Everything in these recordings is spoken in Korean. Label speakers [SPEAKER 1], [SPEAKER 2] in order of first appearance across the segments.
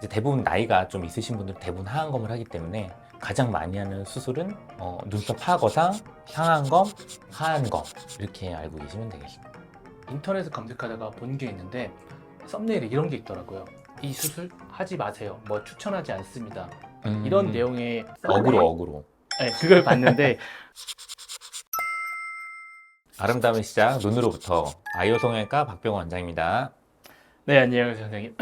[SPEAKER 1] 이제 대부분 나이가 좀 있으신 분들은 대부분 하안검을 하기 때문에 가장 많이 하는 수술은 눈썹 하거상, 상안검, 하안검 이렇게 알고 계시면 되겠습니다.
[SPEAKER 2] 인터넷에 검색하다가 본 게 있는데 썸네일에 이런 게 있더라고요. 이 수술 하지 마세요. 뭐 추천하지 않습니다. 이런 내용의 썸네일?
[SPEAKER 1] 어그로.
[SPEAKER 2] 네, 그걸 봤는데
[SPEAKER 1] 아름다움의 시작 눈으로부터 아이오 성형외과 박병호 원장입니다.
[SPEAKER 2] 네, 안녕하세요 선생님.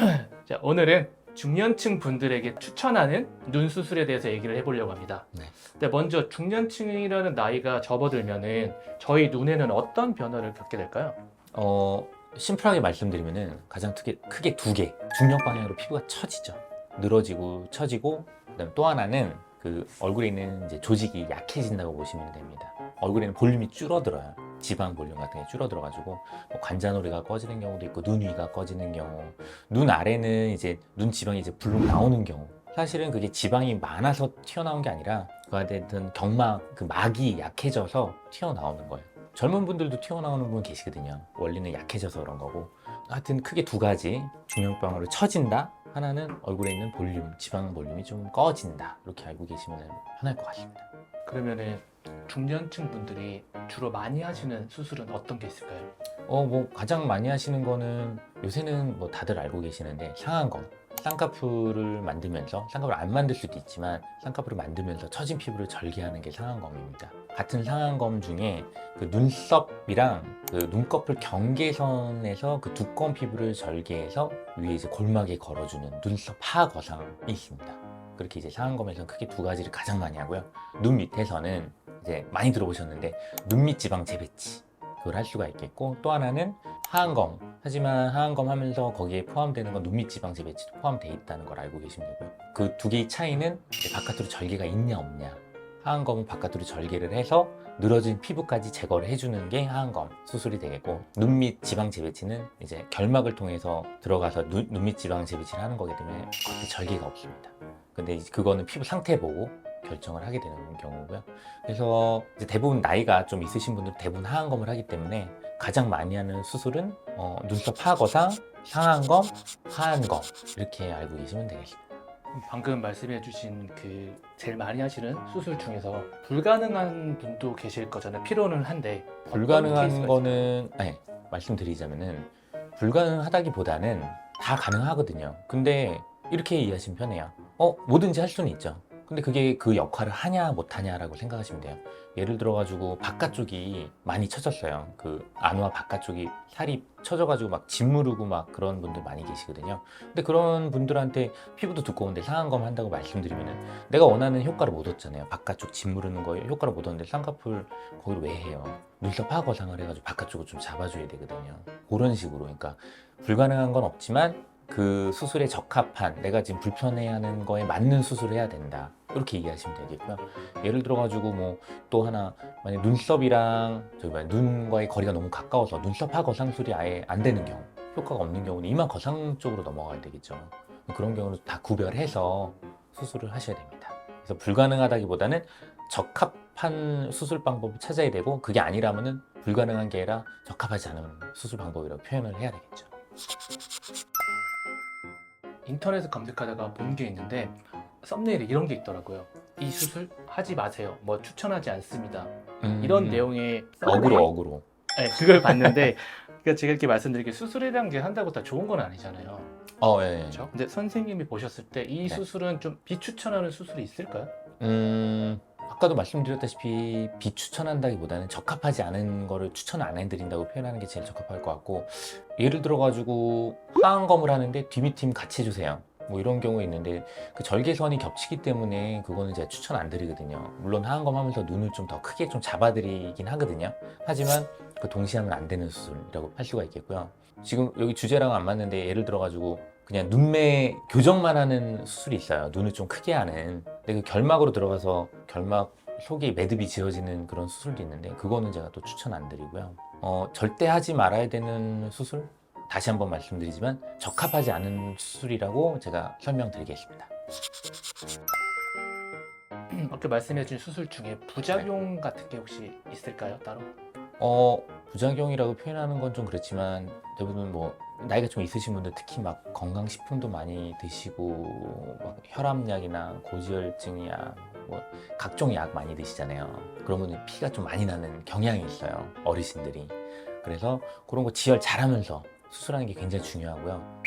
[SPEAKER 2] 자, 오늘은 중년층 분들에게 추천하는 눈 수술에 대해서 얘기를 해보려고 합니다.
[SPEAKER 1] 네.
[SPEAKER 2] 근데 먼저 중년층이라는 나이가 접어들면은 저희 눈에는 어떤 변화를 겪게 될까요?
[SPEAKER 1] 심플하게 말씀드리면은 가장 크게 두 개. 중력 방향으로 피부가 처지죠. 늘어지고 처지고, 그다음 또 하나는 그 얼굴에 있는 이제 조직이 약해진다고 보시면 됩니다. 얼굴에는 볼륨이 줄어들어요. 지방 볼륨 같은 게 줄어들어가지고 뭐 관자놀이가 꺼지는 경우도 있고 눈 위가 꺼지는 경우, 눈 아래는 이제 눈 지방이 이제 불룩 나오는 경우. 사실은 그게 지방이 많아서 튀어나온 게 아니라 그 안에 있던 경막 그 막이 약해져서 튀어나오는 거예요. 젊은 분들도 튀어나오는 분 계시거든요. 원리는 약해져서 그런 거고. 하여튼 크게 두 가지. 중력방으로 처진다. 하나는 얼굴에 있는 볼륨, 지방 볼륨이 좀 꺼진다. 이렇게 알고 계시면 편할 것 같습니다.
[SPEAKER 2] 그러면은 중년층 분들이 주로 많이 하시는 수술은 어떤 게 있을까요?
[SPEAKER 1] 뭐 가장 많이 하시는 거는 요새는 뭐 다들 알고 계시는데 상안검. 쌍꺼풀을 만들면서, 쌍꺼풀을 안 만들 수도 있지만 쌍꺼풀을 만들면서 처진 피부를 절개하는 게 상안검입니다. 같은 상안검 중에 그 눈썹이랑 그 눈꺼풀 경계선에서 그 두꺼운 피부를 절개해서 위에 이제 골막에 걸어주는 눈썹 하거상이 있습니다. 그렇게 이제 상안검에서는 크게 두 가지를 가장 많이 하고요. 눈 밑에서는 이제 많이 들어보셨는데 눈 밑 지방 재배치 그걸 할 수가 있겠고, 또 하나는 하안검. 하지만 하안검 하면서 거기에 포함되는 건 눈밑 지방 재배치도 포함되어 있다는 걸 알고 계시면 되고요. 그 두 개의 차이는 이제 바깥으로 절개가 있냐 없냐. 하안검은 바깥으로 절개를 해서 늘어진 피부까지 제거를 해주는 게 하안검 수술이 되겠고, 눈밑 지방 재배치는 이제 결막을 통해서 들어가서 눈밑 지방 재배치를 하는 거기 때문에 겉에 절개가 없습니다. 근데 이제 그거는 피부 상태 보고 결정을 하게 되는 경우고요. 그래서 이제 대부분 나이가 좀 있으신 분들은 대부분 하안검을 하기 때문에 가장 많이 하는 수술은 눈썹 하거상, 상안검, 하안검 이렇게 알고 계시면 되겠습니다.
[SPEAKER 2] 방금 말씀해 주신 그 제일 많이 하시는 수술 중에서 불가능한 분도 계실 거잖아요. 필요는 한데 어떤
[SPEAKER 1] 불가능한
[SPEAKER 2] 케이스가
[SPEAKER 1] 거는 말씀드리자면은 불가능하다기보다는 다 가능하거든요. 근데 이렇게 이해하시면 편해요. 뭐든지 할 수는 있죠. 근데 그게 그 역할을 하냐 못하냐라고 생각하시면 돼요. 예를 들어가지고 바깥쪽이 많이 처졌어요. 그 안과 바깥쪽이 살이 처져가지고 막 짓무르고 막 그런 분들 많이 계시거든요. 근데 그런 분들한테 피부도 두꺼운데 상안검 한다고 말씀드리면은 내가 원하는 효과를 못 얻잖아요. 바깥쪽 짓무르는 거에 효과를 못 얻는데 쌍꺼풀 거기를 왜 해요? 눈썹 하거상을 해가지고 바깥쪽을 좀 잡아줘야 되거든요. 그런 식으로. 그러니까 불가능한 건 없지만 그 수술에 적합한, 내가 지금 불편해하는 거에 맞는 수술을 해야 된다. 이렇게 이해하시면 되겠고요. 예를 들어가지고 뭐 또 하나, 만약 눈썹이랑 눈과의 거리가 너무 가까워서 눈썹 하거 상술이 아예 안 되는 경우, 효과가 없는 경우는 이마 거상 쪽으로 넘어가야 되겠죠. 그런 경우는 다 구별해서 수술을 하셔야 됩니다. 그래서 불가능하다기보다는 적합한 수술 방법을 찾아야 되고, 그게 아니라면은 불가능한 게 아니라 적합하지 않은 수술 방법이라고 표현을 해야 되겠죠.
[SPEAKER 2] 인터넷에 검색하다가 본 게 있는데 썸네일에 이런 게 있더라고요. 이 수술 하지 마세요. 뭐 추천하지 않습니다. 이런 내용의 썸네일?
[SPEAKER 1] 어그로.
[SPEAKER 2] 네, 그걸 봤는데 그러니까 제가 이렇게 말씀드릴게, 수술이라는 게 한다고 다 좋은 건 아니잖아요.
[SPEAKER 1] 예.
[SPEAKER 2] 그렇죠? 근데 선생님이 보셨을 때 이
[SPEAKER 1] 네.
[SPEAKER 2] 수술은 좀 비추천하는 수술이 있을까요?
[SPEAKER 1] 아까도 말씀드렸다시피 비추천한다기보다는 적합하지 않은 거를 추천 안 해드린다고 표현하는 게 제일 적합할 것 같고, 예를 들어가지고 하안검을 하는데 뒷밑팀 같이 해주세요. 뭐 이런 경우 있는데 그 절개선이 겹치기 때문에 그거는 제가 추천 안 드리거든요. 물론 하안검 하면서 눈을 좀 더 크게 좀 잡아드리긴 하거든요. 하지만 그 동시에 하면 안 되는 수술이라고 할 수가 있겠고요. 지금 여기 주제랑 안 맞는데 예를 들어가지고 그냥 눈매 교정만 하는 수술이 있어요. 눈을 좀 크게 하는. 근데 그 결막으로 들어가서 결막 속에 매듭이 지어지는 그런 수술도 있는데 그거는 제가 또 추천 안 드리고요. 절대 하지 말아야 되는 수술? 다시 한번 말씀드리지만 적합하지 않은 수술이라고 제가 설명드리겠습니다.
[SPEAKER 2] 아까 말씀해 주신 수술 중에 부작용 같은 게 혹시 있을까요? 따로?
[SPEAKER 1] 부작용이라고 표현하는 건 좀 그렇지만 대부분 뭐 나이가 좀 있으신 분들 특히 막 건강식품도 많이 드시고 막 혈압약이나 고지혈증약 뭐 각종 약 많이 드시잖아요. 그러면 피가 좀 많이 나는 경향이 있어요, 어르신들이. 그래서 그런 거 지혈 잘하면서 수술하는 게 굉장히 중요하고요.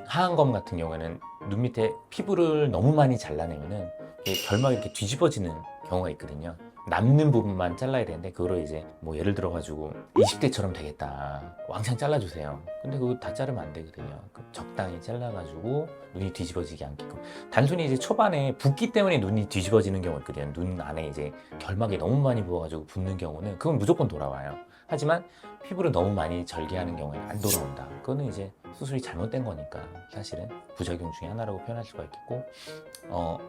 [SPEAKER 1] 하안검 같은 경우에는 눈 밑에 피부를 너무 많이 잘라내면은 이게 결막이 이렇게 뒤집어지는 경우가 있거든요. 남는 부분만 잘라야 되는데 그거를 이제 뭐 예를 들어 가지고 20대처럼 되겠다 왕창 잘라주세요. 근데 그거 다 자르면 안 되거든요. 적당히 잘라가지고 눈이 뒤집어지지 않게끔. 단순히 이제 초반에 붓기 때문에 눈이 뒤집어지는 경우 있거든요. 눈 안에 이제 결막이 너무 많이 부어가지고 붓는 경우는 그건 무조건 돌아와요. 하지만 피부를 너무 많이 절개하는 경우에는 안 돌아온다. 그거는 이제 수술이 잘못된 거니까 사실은 부작용 중에 하나라고 표현할 수가 있겠고,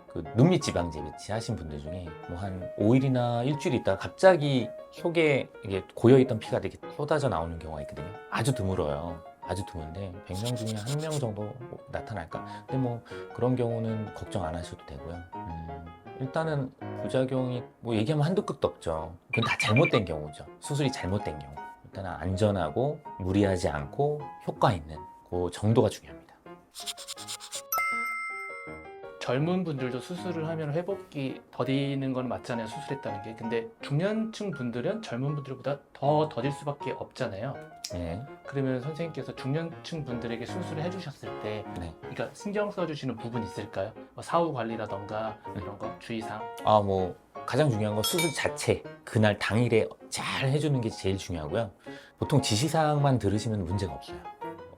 [SPEAKER 1] 그 눈밑 지방 재배치 하신 분들 중에 뭐 한 5일이나 일주일 있다가 갑자기 속에 이게 고여있던 피가 되게 쏟아져 나오는 경우가 있거든요. 아주 드물어요. 아주 드문데 100명 중에 1명 정도 나타날까? 근데 뭐 그런 경우는 걱정 안 하셔도 되고요. 일단은 부작용이 뭐 얘기하면 한두 끝도 없죠. 그건 다 잘못된 경우죠. 수술이 잘못된 경우. 일단은 안전하고 무리하지 않고 효과 있는 그 정도가 중요합니다.
[SPEAKER 2] 젊은 분들도 수술을 하면 회복이 더디는 건 맞잖아요, 수술했다는 게. 근데 중년층 분들은 젊은 분들보다 더 더딜 수밖에 없잖아요.
[SPEAKER 1] 네.
[SPEAKER 2] 그러면 선생님께서 중년층 분들에게 수술을 해주셨을 때
[SPEAKER 1] 네.
[SPEAKER 2] 그러니까 신경 써주시는 부분 있을까요? 뭐 사후 관리라던가 이런 거 주의사항?
[SPEAKER 1] 뭐 가장 중요한 건 수술 자체 그날 당일에 잘 해주는 게 제일 중요하고요. 보통 지시사항만 들으시면 문제가 없어요.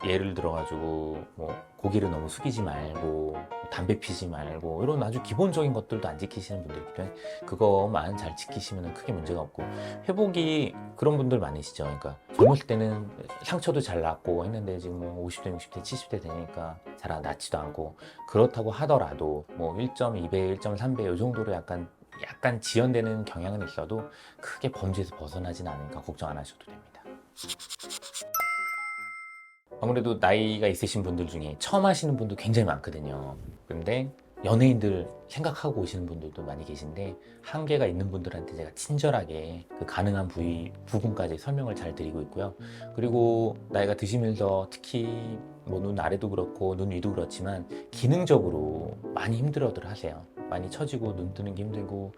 [SPEAKER 1] 예를 들어가지고 뭐 고개를 너무 숙이지 말고 담배 피지 말고 이런 아주 기본적인 것들도 안 지키시는 분들이 있기 때문에 그거만 잘 지키시면 크게 문제가 없고, 회복이 그런 분들 많으시죠. 그러니까 젊었을 때는 상처도 잘 났고 했는데 지금 뭐 50대, 60대, 70대 되니까 잘 낫지도 않고, 그렇다고 하더라도 뭐 1.2배, 1.3배 이 정도로 약간 지연되는 경향은 있어도 크게 범주에서 벗어나진 않으니까 걱정 안 하셔도 됩니다. 아무래도 나이가 있으신 분들 중에 처음 하시는 분도 굉장히 많거든요. 근데 연예인들 생각하고 오시는 분들도 많이 계신데, 한계가 있는 분들한테 제가 친절하게 그 가능한 부분까지 설명을 잘 드리고 있고요. 그리고 나이가 드시면서 특히 뭐 눈 아래도 그렇고 눈 위도 그렇지만 기능적으로 많이 힘들어들 하세요. 많이 처지고 눈 뜨는 게 힘들고,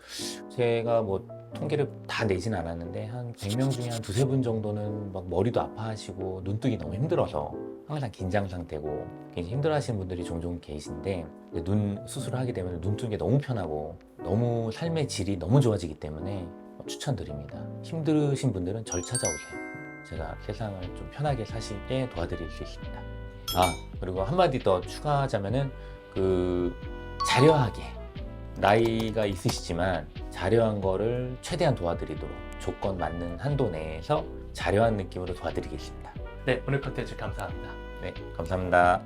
[SPEAKER 1] 제가 뭐 통계를 다 내진 않았는데 한 100명 중에 한 두세 분 정도는 막 머리도 아파하시고 눈 뜨기 너무 힘들어서 항상 긴장 상태고 굉장히 힘들어하시는 분들이 종종 계신데, 눈 수술을 하게 되면 눈 뜨는 게 너무 편하고 너무 삶의 질이 너무 좋아지기 때문에 추천드립니다. 힘드신 분들은 절 찾아오세요. 제가 세상을 좀 편하게 사시게 도와드릴 수 있습니다. 그리고 한마디 더 추가하자면은 자려하게, 나이가 있으시지만 자려한 거를 최대한 도와드리도록 조건 맞는 한도 내에서 자려한 느낌으로 도와드리겠습니다.
[SPEAKER 2] 네, 오늘 컨텐츠 감사합니다.
[SPEAKER 1] 네, 감사합니다.